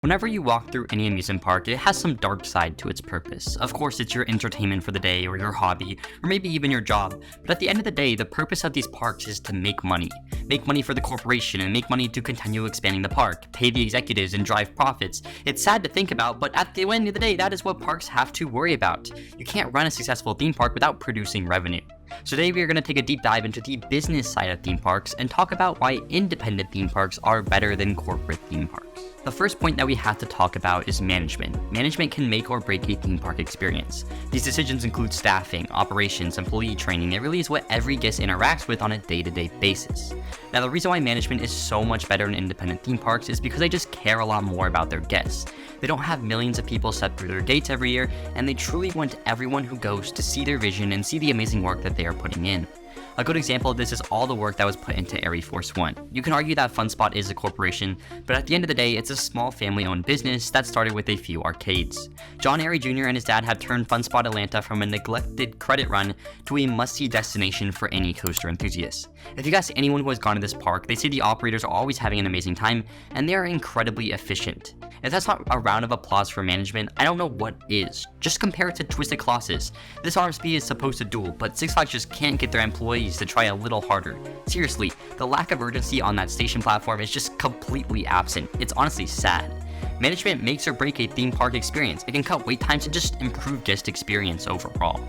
Whenever you walk through any amusement park, it has some dark side to its purpose. Of course, it's your entertainment for the day, or your hobby, or maybe even your job. But at the end of the day, the purpose of these parks is to make money. Make money for the corporation, and make money to continue expanding the park, pay the executives, and drive profits. It's sad to think about, but at the end of the day, that is what parks have to worry about. You can't run a successful theme park without producing revenue. So today we are going to take a deep dive into the business side of theme parks and talk about why independent theme parks are better than corporate theme parks. The first point that we have to talk about is management. Management can make or break a theme park experience. These decisions include staffing, operations, employee training. It really is what every guest interacts with on a day-to-day basis. Now, the reason why management is so much better in independent theme parks is because they just care a lot more about their guests. They don't have millions of people set through their gates every year, and they truly want everyone who goes to see their vision and see the amazing work that they are putting in. A good example of this is all the work that was put into Air Force One. You can argue that FunSpot is a corporation, but at the end of the day, it's a small family-owned business that started with a few arcades. John Airy Jr. and his dad have turned FunSpot Atlanta from a neglected credit run to a must-see destination for any coaster enthusiast. If you ask anyone who has gone to this park, they say the operators are always having an amazing time, and they are incredibly efficient. If that's not a round of applause for management, I don't know what is. Just compare it to Twisted Colossus. This RSP is supposed to duel, but Six Flags just can't get their employees to try a little harder. Seriously, the lack of urgency on that station platform is just completely absent. It's honestly sad. Management makes or break a theme park experience. It can cut wait times and just improve guest experience overall.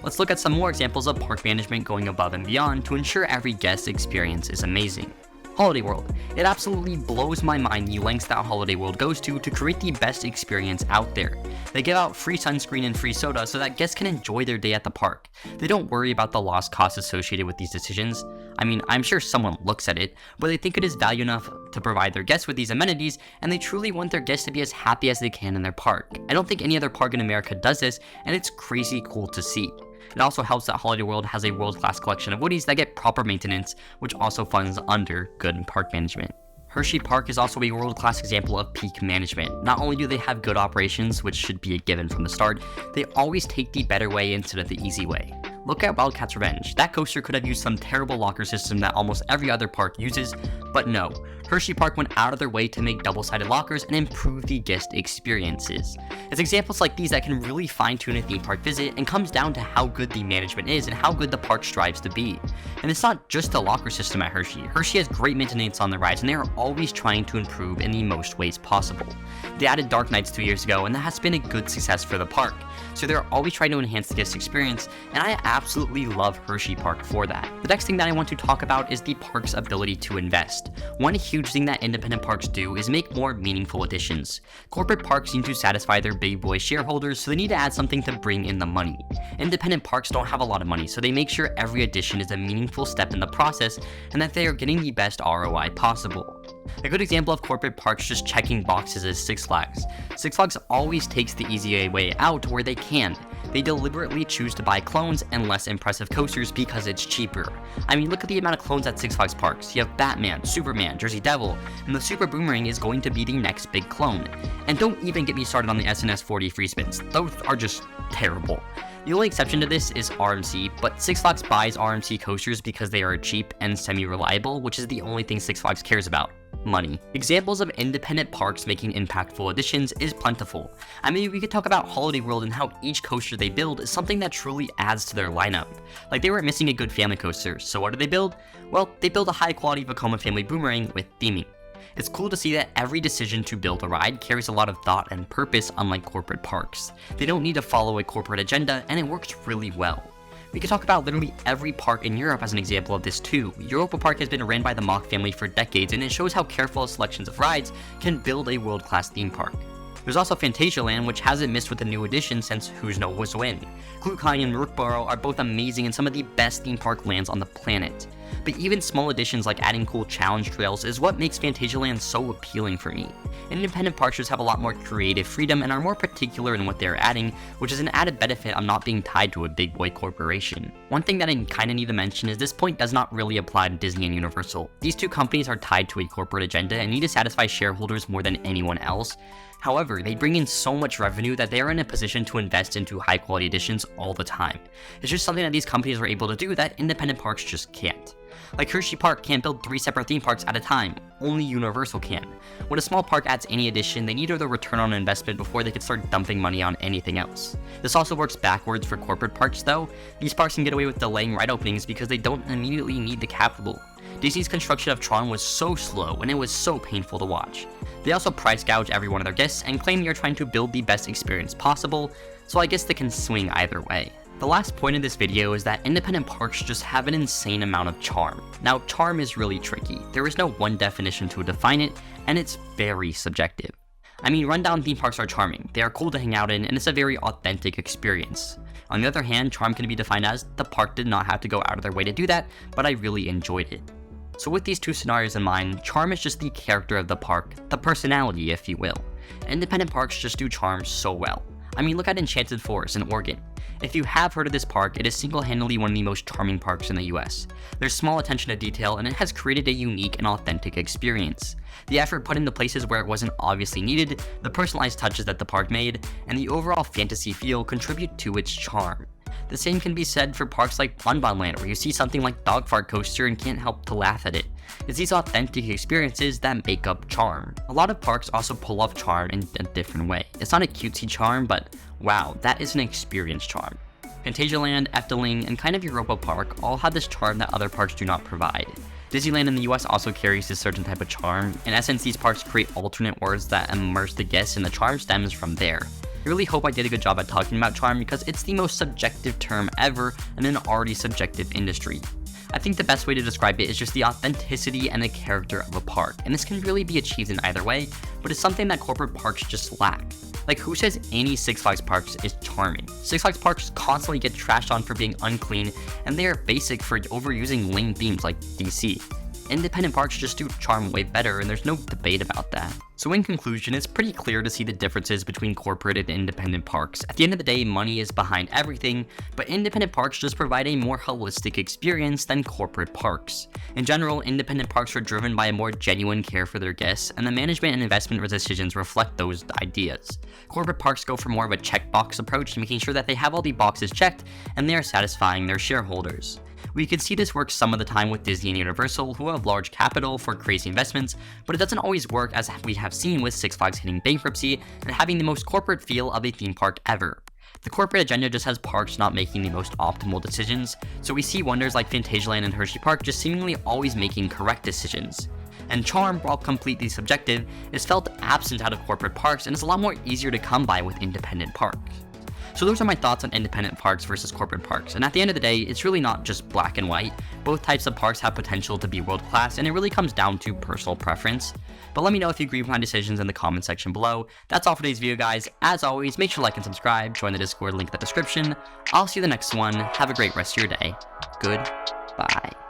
Let's look at some more examples of park management going above and beyond to ensure every guest experience is amazing. Holiday World. It absolutely blows my mind the lengths that Holiday World goes to create the best experience out there. They give out free sunscreen and free soda so that guests can enjoy their day at the park. They don't worry about the lost costs associated with these decisions. I mean, I'm sure someone looks at it, but they think it is value enough to provide their guests with these amenities, and they truly want their guests to be as happy as they can in their park. I don't think any other park in America does this, and it's crazy cool to see. It also helps that Holiday World has a world-class collection of woodies that get proper maintenance, which also falls under good park management. Hershey Park is also a world-class example of peak management. Not only do they have good operations, which should be a given from the start, they always take the better way instead of the easy way. Look at Wildcat's Revenge. That coaster could have used some terrible locker system that almost every other park uses, but no. Hershey Park went out of their way to make double-sided lockers and improve the guest experiences. It's examples like these that can really fine-tune a theme park visit and comes down to how good the management is and how good the park strives to be. And it's not just the locker system at Hershey. Hershey has great maintenance on the rides, and they are always trying to improve in the most ways possible. They added Dark Nights 2 years ago, and that has been a good success for the park. So they're always trying to enhance the guest experience, and I absolutely love Hershey Park for that. The next thing that I want to talk about is the park's ability to invest. One huge thing that independent parks do is make more meaningful additions. Corporate parks seem to satisfy their big boy shareholders, so they need to add something to bring in the money. Independent parks don't have a lot of money, so they make sure every addition is a meaningful step in the process and that they are getting the best ROI possible. A good example of corporate parks just checking boxes is Six Flags. Six Flags always takes the easy way out where they can. They deliberately choose to buy clones and less impressive coasters because it's cheaper. I mean, look at the amount of clones at Six Flags parks. You have Batman, Superman, Jersey Devil, and the Super Boomerang is going to be the next big clone. And don't even get me started on the SNS 40 free spins. Those are just terrible. The only exception to this is RMC, but Six Flags buys RMC coasters because they are cheap and semi-reliable, which is the only thing Six Flags cares about. Money. Examples of independent parks making impactful additions is plentiful. I mean, we could talk about Holiday World and how each coaster they build is something that truly adds to their lineup. Like, they were missing a good family coaster, so what did they build? Well, they built a high quality Vekoma family boomerang with theming. It's cool to see that every decision to build a ride carries a lot of thought and purpose, unlike corporate parks. They don't need to follow a corporate agenda, and it works really well. We could talk about literally every park in Europe as an example of this too. Europa Park has been ran by the Mach family for decades, and it shows how careful selections of rides can build a world-class theme park. There's also Phantasialand, which hasn't missed with a new addition since Who's Knows When. Klukai and Rookboro are both amazing and some of the best theme park lands on the planet. But even small additions like adding cool challenge trails is what makes Phantasialand so appealing for me. Independent parks just have a lot more creative freedom and are more particular in what they're adding, which is an added benefit of not being tied to a big boy corporation. One thing that I kinda need to mention is this point does not really apply to Disney and Universal. These two companies are tied to a corporate agenda and need to satisfy shareholders more than anyone else. However, they bring in so much revenue that they are in a position to invest into high quality additions all the time. It's just something that these companies are able to do that independent parks just can't. Like Hershey Park can't build 3 separate theme parks at a time, only Universal can. When a small park adds any addition, they need the return on investment before they can start dumping money on anything else. This also works backwards for corporate parks though. These parks can get away with delaying ride openings because they don't immediately need the capital. Disney's construction of Tron was so slow and it was so painful to watch. They also price gouge every one of their guests and claim you're trying to build the best experience possible, so I guess they can swing either way. The last point of this video is that independent parks just have an insane amount of charm. Now, charm is really tricky. There is no one definition to define it, and it's very subjective. I mean, rundown theme parks are charming, they are cool to hang out in, and it's a very authentic experience. On the other hand, charm can be defined as, the park did not have to go out of their way to do that, but I really enjoyed it. So with these two scenarios in mind, charm is just the character of the park, the personality if you will. Independent parks just do charm so well. I mean, look at Enchanted Forest in Oregon. If you have heard of this park, it is single-handedly one of the most charming parks in the US. There's small attention to detail and it has created a unique and authentic experience. The effort put into places where it wasn't obviously needed, the personalized touches that the park made, and the overall fantasy feel contribute to its charm. The same can be said for parks like Bonbonland, where you see something like Dog Fart Coaster and can't help to laugh at it. It's these authentic experiences that make up charm. A lot of parks also pull off charm in a different way. It's not a cutesy charm, but wow, that is an experience charm. Fantasyland, Efteling, and kind of Europa Park all have this charm that other parks do not provide. Disneyland in the US also carries this certain type of charm. In essence, these parks create alternate worlds that immerse the guests, and the charm stems from there. I really hope I did a good job at talking about charm because it's the most subjective term ever in an already subjective industry. I think the best way to describe it is just the authenticity and the character of a park, and this can really be achieved in either way, but it's something that corporate parks just lack. Like, who says any Six Flags parks is charming? Six Flags parks constantly get trashed on for being unclean, and they are basic for overusing lame themes like DC. Independent parks just do charm way better, and there's no debate about that. So in conclusion, it's pretty clear to see the differences between corporate and independent parks. At the end of the day, money is behind everything, but independent parks just provide a more holistic experience than corporate parks. In general, independent parks are driven by a more genuine care for their guests, and the management and investment decisions reflect those ideas. Corporate parks go for more of a checkbox approach, making sure that they have all the boxes checked, and they are satisfying their shareholders. We can see this work some of the time with Disney and Universal, who have large capital for crazy investments, but it doesn't always work as we have seen with Six Flags hitting bankruptcy and having the most corporate feel of a theme park ever. The corporate agenda just has parks not making the most optimal decisions, so we see wonders like Fantasyland and Hershey Park just seemingly always making correct decisions. And charm, while completely subjective, is felt absent out of corporate parks and is a lot more easier to come by with independent parks. So those are my thoughts on independent parks versus corporate parks, and at the end of the day, it's really not just black and white. Both types of parks have potential to be world class, and it really comes down to personal preference. But let me know if you agree with my decisions in the comment section below. That's all for today's video, guys. As always, make sure to like and subscribe, join the Discord, link in the description. I'll see you in the next one. Have a great rest of your day. Goodbye.